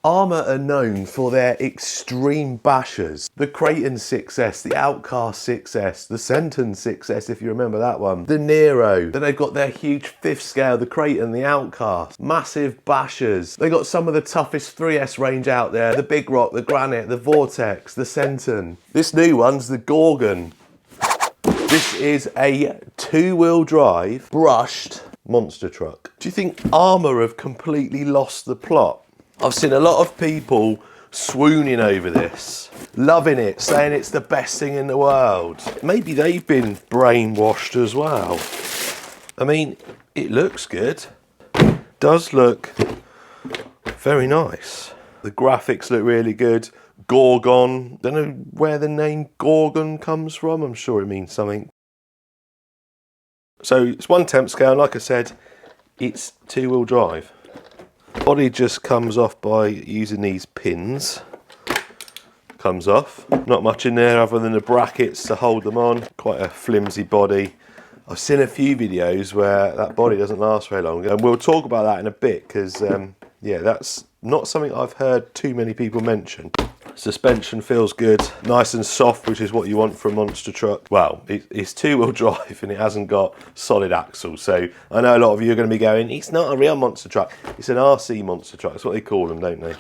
Arrma are known for their extreme bashers. The Creighton 6S, the Outcast 6S, the Senton 6S, if you remember that one, the Nero. Then they've got their huge 5th scale, the Creighton, the Outcast. Massive bashers. They got some of the toughest 3S range out there. The Big Rock, the Granite, the Vortex, the Senton. This new one's the Gorgon. This is a 2-wheel drive, brushed monster truck. Do you think Arrma have completely lost the plot? I've seen a lot of people swooning over this, loving it, saying it's the best thing in the world. Maybe they've been brainwashed as well. I mean, it looks good. Does look very nice. The graphics look really good. Gorgon, don't know where the name Gorgon comes from. I'm sure it means something. So it's 1/10 scale, like I said, it's 2-wheel drive. Body just comes off by using these pins. Comes off. Not much in there other than the brackets to hold them on. Quite a flimsy body. I've seen a few videos where that body doesn't last very long, and we'll talk about that in a bit because yeah, that's not something I've heard too many people mention. Suspension feels good, nice and soft, which is what you want for a monster truck. Well, it's 2-wheel drive and it hasn't got solid axles, so I know a lot of you are going to be going, it's not a real monster truck, it's an RC monster truck. That's what they call them, don't they?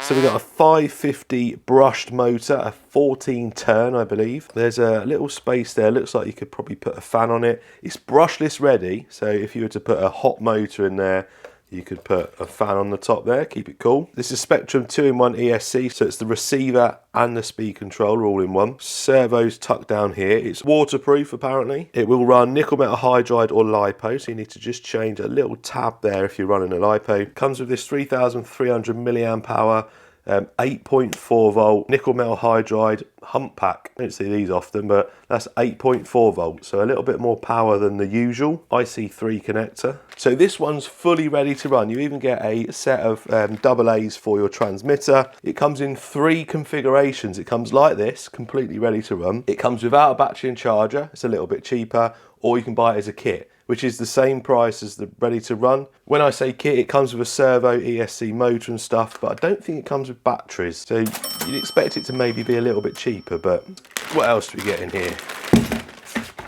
So we've got a 550 brushed motor, a 14 turn, I believe. There's a little space there, looks like you could probably put a fan on it. It's brushless ready, so if you were to put a hot motor in there, you could put a fan on the top there, keep it cool. This is Spectrum 2-in-1 ESC, so it's the receiver and the speed controller all in one. Servos tucked down here. It's waterproof apparently. It will run nickel metal hydride or LiPo, so you need to just change a little tab there if you're running a LiPo. Comes with this 3,300 milliamp hour 8.4 volt nickel metal hydride hump pack. I don't see these often, but that's 8.4 volts, so a little bit more power than the usual IC3 connector. So this one's fully ready to run. You even get a set of AA's for your transmitter. It comes in 3 configurations. It comes like this, completely ready to run. It comes without a battery and charger. It's a little bit cheaper, or you can buy it as a kit, which is the same price as the ready to run. When I say kit, it comes with a servo ESC motor and stuff, but I don't think it comes with batteries. So you'd expect it to maybe be a little bit cheaper, but what else do we get in here?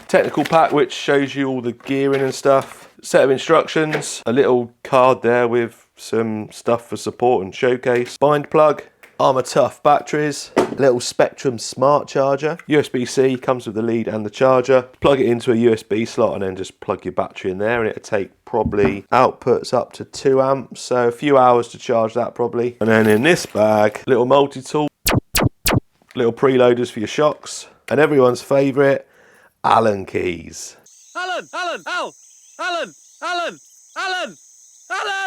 Technical pack, which shows you all the gearing and stuff. Set of instructions, a little card there with some stuff for support and showcase. Bind plug, Arrma Tough batteries, a little Spectrum smart charger, USB-C, comes with the lead and the charger. Plug it into a USB slot and then just plug your battery in there, and it'll take probably outputs up to 2 amps, so a few hours to charge that probably. And then in this bag, little multi-tool, little preloaders for your shocks, and everyone's favourite, Allen keys. Allen!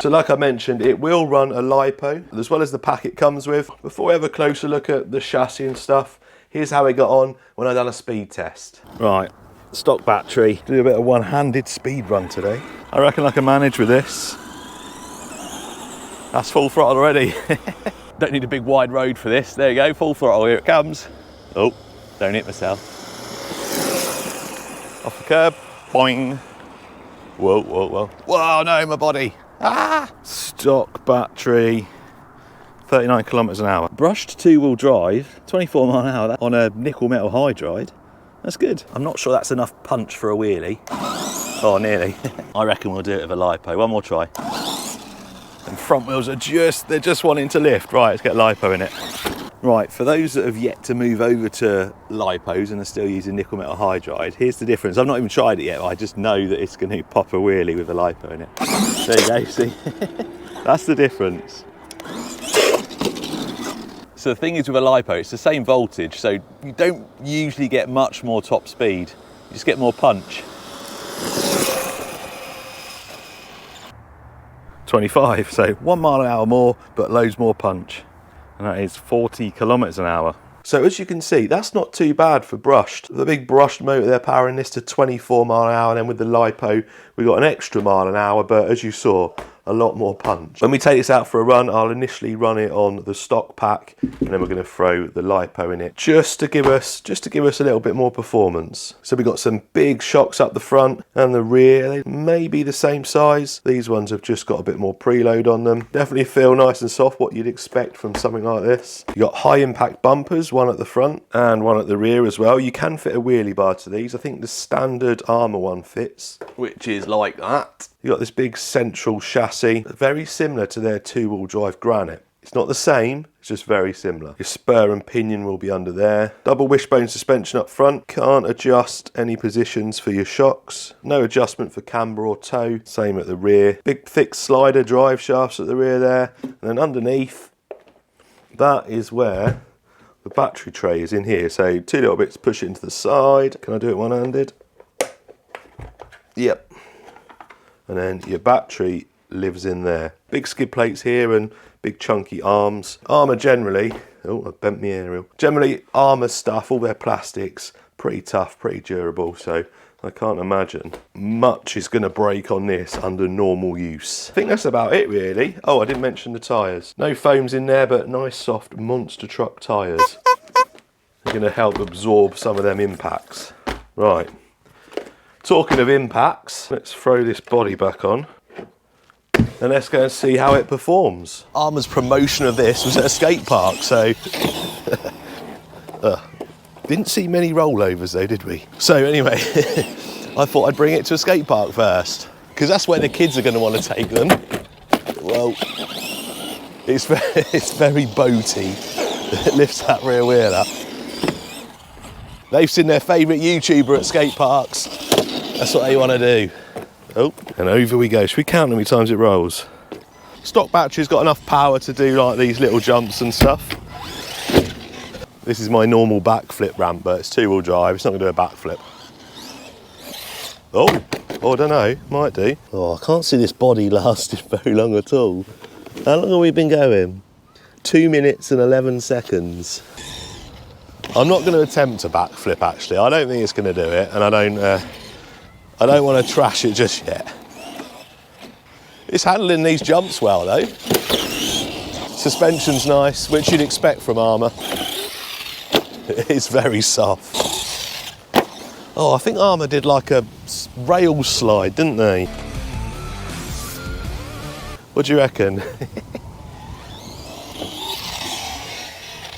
So like I mentioned, it will run a LiPo, as well as the pack it comes with. Before we have a closer look at the chassis and stuff, here's how it got on when I done a speed test. Right, stock battery. Do a bit of one-handed speed run today. I reckon I can manage with this. That's full throttle already. Don't need a big wide road for this. There you go, full throttle, here it comes. Oh, don't hit myself. Off the curb, boing. Whoa, whoa, whoa. Whoa, no, my body. Ah! Stock battery, 39 kilometers an hour. Brushed 2-wheel drive, 24 mile an hour on a nickel metal hydride. That's good. I'm not sure that's enough punch for a wheelie. Oh, nearly. I reckon we'll do it with a LiPo. One more try. And front wheels are they're just wanting to lift. Right, let's get LiPo in it. Right, for those that have yet to move over to LiPos and are still using nickel metal hydride, here's the difference. I've not even tried it yet, but I just know that it's going to pop a wheelie with a LiPo in it. There you go, see? That's the difference. So the thing is with a LiPo, it's the same voltage, so you don't usually get much more top speed. You just get more punch. 25, so 1 mile an hour more, but loads more punch. And that is 40 kilometers an hour. So as you can see, that's not too bad for brushed. The big brushed motor, they're powering this to 24 mile an hour, and then with the LiPo, we got an extra mile an hour, but as you saw, a lot more punch. When we take this out for a run, I'll initially run it on the stock pack, and then we're going to throw the lipo in it just to give us a little bit more performance. So we've got some big shocks up the front and the rear. They may be the same size. These ones have just got a bit more preload on them. Definitely feel nice and soft, what you'd expect from something like this. You got high impact bumpers, one at the front and one at the rear as well. You can fit a wheelie bar to these. I think the standard Arrma one fits, which is like that. You got this big central chassis, very similar to their two-wheel drive Granite. It's not the same, it's just very similar. Your spur and pinion will be under there. Double wishbone suspension up front. Can't adjust any positions for your shocks. No adjustment for camber or toe. Same at the rear. Big thick slider drive shafts at the rear there. And then underneath, that is where the battery tray is in here. So 2 little bits, push it into the side. Can I do it one-handed? Yep. And then your battery lives in there. Big skid plates here and big chunky arms. Arrma generally, oh, I bent my aerial. Generally, Arrma stuff, all their plastics, pretty tough, pretty durable. So I can't imagine much is going to break on this under normal use. I think that's about it really. Oh, I didn't mention the tyres. No foams in there, but nice soft monster truck tyres. They're going to help absorb some of them impacts. Right. Talking of impacts, let's throw this body back on and let's go and see how it performs. Arrma's promotion of this was at a skate park, so didn't see many rollovers though, did we? So anyway, I thought I'd bring it to a skate park first, because that's where the kids are going to want to take them. Well, it's very boaty. It lifts that rear wheel up. They've seen their favourite YouTuber at skate parks. That's what they want to do. Oh, and over we go. Should we count how many times it rolls? Stock battery's got enough power to do like these little jumps and stuff. This is my normal backflip ramp, but it's two-wheel drive. It's not going to do a backflip. Oh, I don't know. Might do. Oh, I can't see this body lasted very long at all. How long have we been going? 2 minutes and 11 seconds. I'm not going to attempt a backflip, actually. I don't think it's going to do it, and I don't want to trash it just yet. It's handling these jumps well though. Suspension's nice, which you'd expect from Arrma. It's very soft. Oh, I think Arrma did like a rail slide, didn't they? What do you reckon?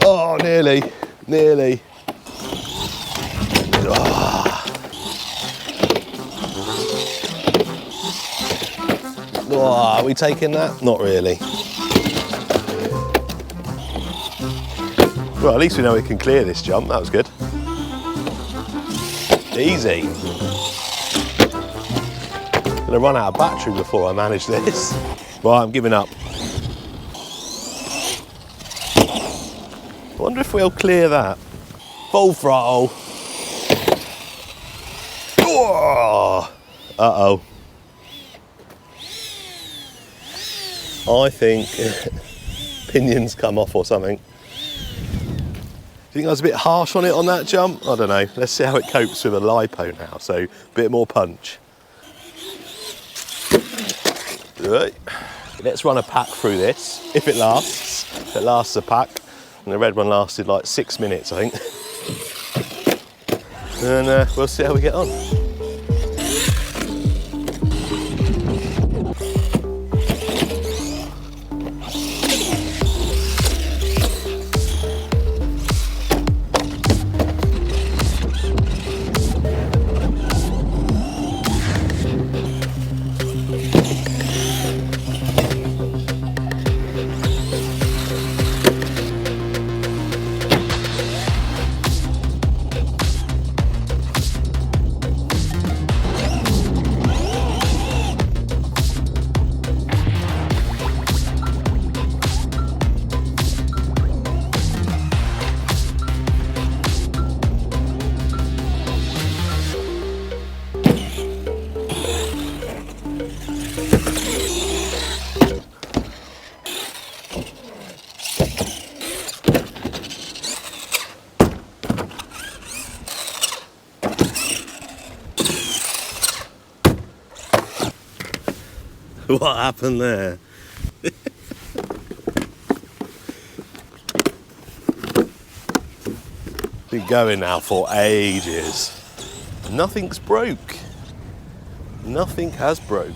Oh, nearly. Oh, are we taking that? Not really. Well, at least we know we can clear this jump. That was good. Easy. I'm gonna run out of battery before I manage this. Right, I'm giving up. I wonder if we'll clear that. Full throttle. Oh. Uh-oh. I think pinions come off or something. Do you think I was a bit harsh on it on that jump? I don't know. Let's see how it copes with a lipo now. So a bit more punch. Right. Let's run a pack through this, if it lasts. If it lasts a pack. And the red one lasted like 6 minutes, I think. And we'll see how we get on. what happened there. Been going now for ages. Nothing's broke. Nothing has broke.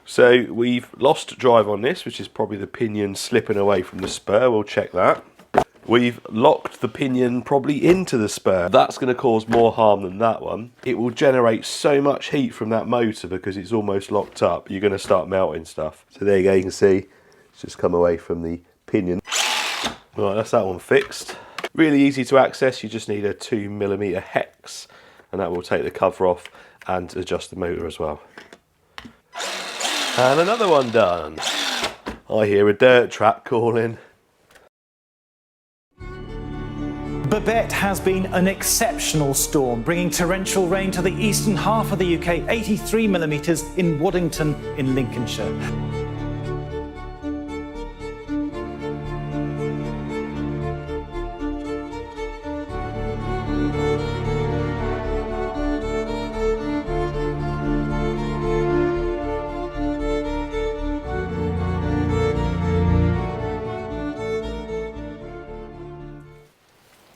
So we've lost drive on this, which is probably the pinion slipping away from the spur. We'll check that. We've locked the pinion probably into the spur. That's going to cause more harm than that one. It will generate so much heat from that motor because it's almost locked up. You're going to start melting stuff. So there you go, you can see it's just come away from the pinion. Right, that's that one fixed. Really easy to access. You just need a 2mm hex and that will take the cover off and adjust the motor as well. And another one done. I hear a dirt track calling. Babette has been an exceptional storm, bringing torrential rain to the eastern half of the UK, 83mm in Waddington in Lincolnshire.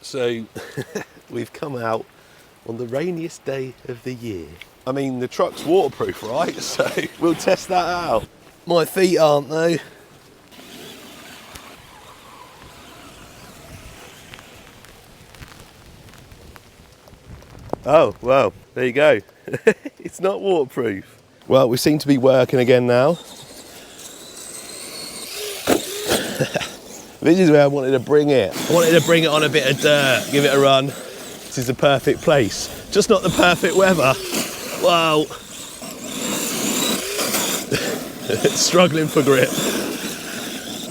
So we've come out on the rainiest day of the year. I mean, the truck's waterproof, right? So we'll test that out. My feet aren't though. Oh, well, there you go. It's not waterproof. Well, we seem to be working again now. This is where I wanted to bring it. I wanted to bring it on a bit of dirt, give it a run. This is the perfect place. Just not the perfect weather. Wow. Struggling for grip.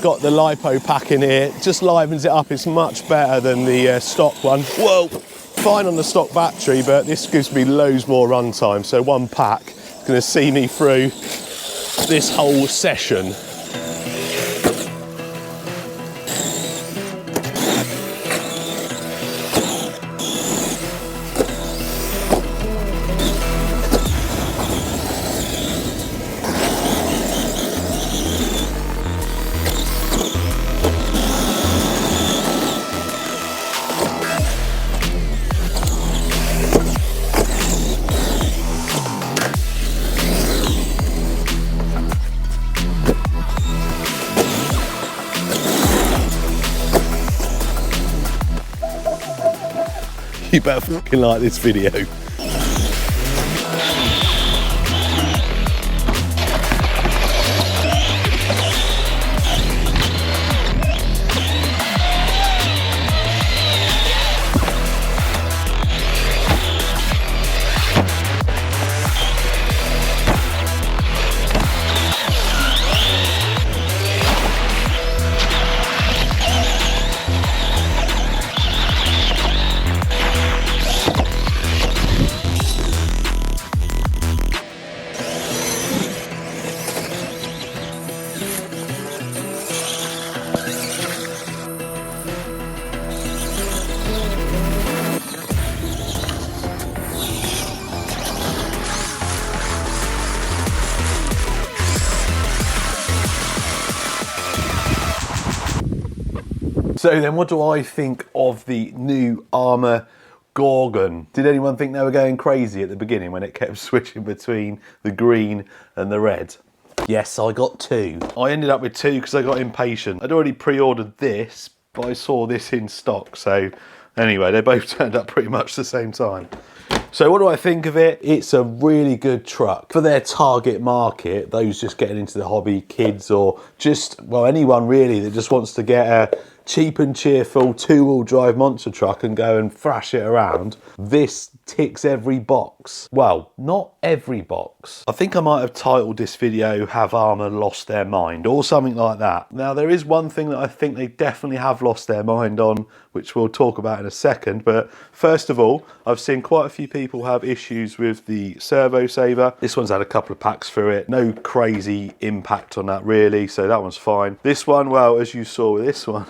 Got the lipo pack in here. Just livens it up. It's much better than the stock one. Whoa. Fine on the stock battery, but this gives me loads more run time. So one pack is going to see me through this whole session. You better fucking like this video. So then what do I think of the new Arrma Gorgon? Did anyone think they were going crazy at the beginning when it kept switching between the green and the red? Yes, I got two. I ended up with two because I got impatient. I'd already pre-ordered this, but I saw this in stock. So anyway, they both turned up pretty much the same time. So what do I think of it? It's a really good truck for their target market, those just getting into the hobby, kids, or just, well, anyone really that just wants to get a cheap and cheerful two-wheel drive monster truck and go and thrash it around. This ticks every box. Well, not every box. I think I might have titled this video "Have Arrma Lost Their Mind?" or something like that. Now there is one thing that I think they definitely have lost their mind on, which we'll talk about in a second. But first of all, I've seen quite a few people have issues with the servo saver. This one's had a couple of packs through it. No crazy impact on that really, so that one's fine. This one, well, as you saw with this one,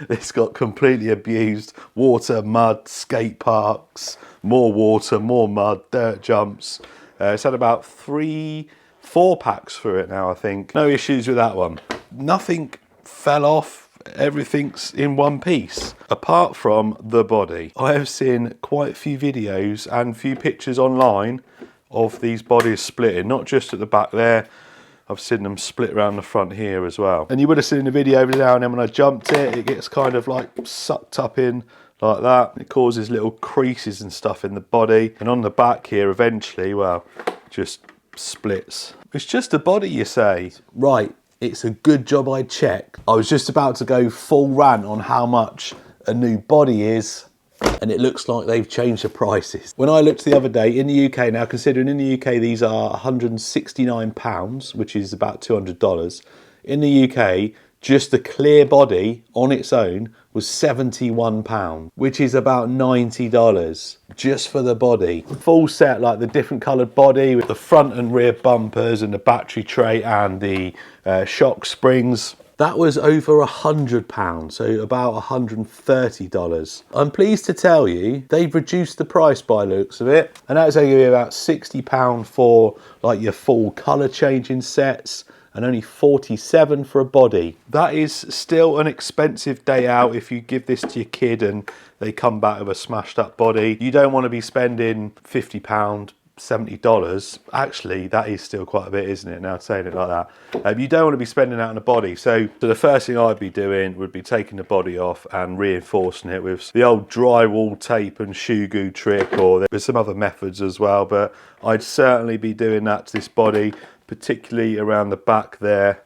it's got completely abused. Water, mud, skate parks, more water, more mud, dirt jumps. It's had about 4 packs through it now, I think. No issues with that one. Nothing fell off. Everything's in one piece, apart from the body. I have seen quite a few videos and few pictures online of these bodies splitting, not just at the back there. I've seen them split around the front here as well. And you would have seen the video every now and then when I jumped it, it gets kind of like sucked up in like that. It causes little creases and stuff in the body. And on the back here, eventually, well, just splits. It's just a body, you say? Right. It's a good job I checked. I was just about to go full rant on how much a new body is, and it looks like they've changed the prices. When I looked the other day in the UK, now considering in the UK these are £169, which is about $200. In the UK, just the clear body on its own was £71, which is about $90 just for the body. Full set, like the different coloured body with the front and rear bumpers and the battery tray and the shock springs. That was over £100, so about $130. I'm pleased to tell you they've reduced the price by the looks of it, and that's only about £60 for like your full colour changing sets, and only $47 for a body. That is still an expensive day out if you give this to your kid and they come back with a smashed up body. You don't want to be spending £50, $70. Actually, that is still quite a bit, isn't it, now saying it like that. You don't want to be spending that on a body. So the first thing I'd be doing would be taking the body off and reinforcing it with the old drywall tape and shoe glue trick, or there's some other methods as well, but I'd certainly be doing that to this body, particularly around the back there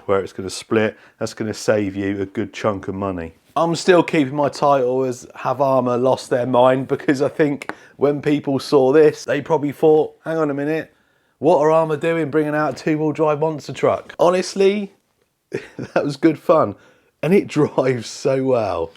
where it's going to split. That's going to save you a good chunk of money. I'm still keeping my title as Have Arrma Lost Their Mind, because I think when people saw this, they probably thought, hang on a minute, what are Arrma doing bringing out a two-wheel drive monster truck? Honestly, that was good fun, and it drives so well.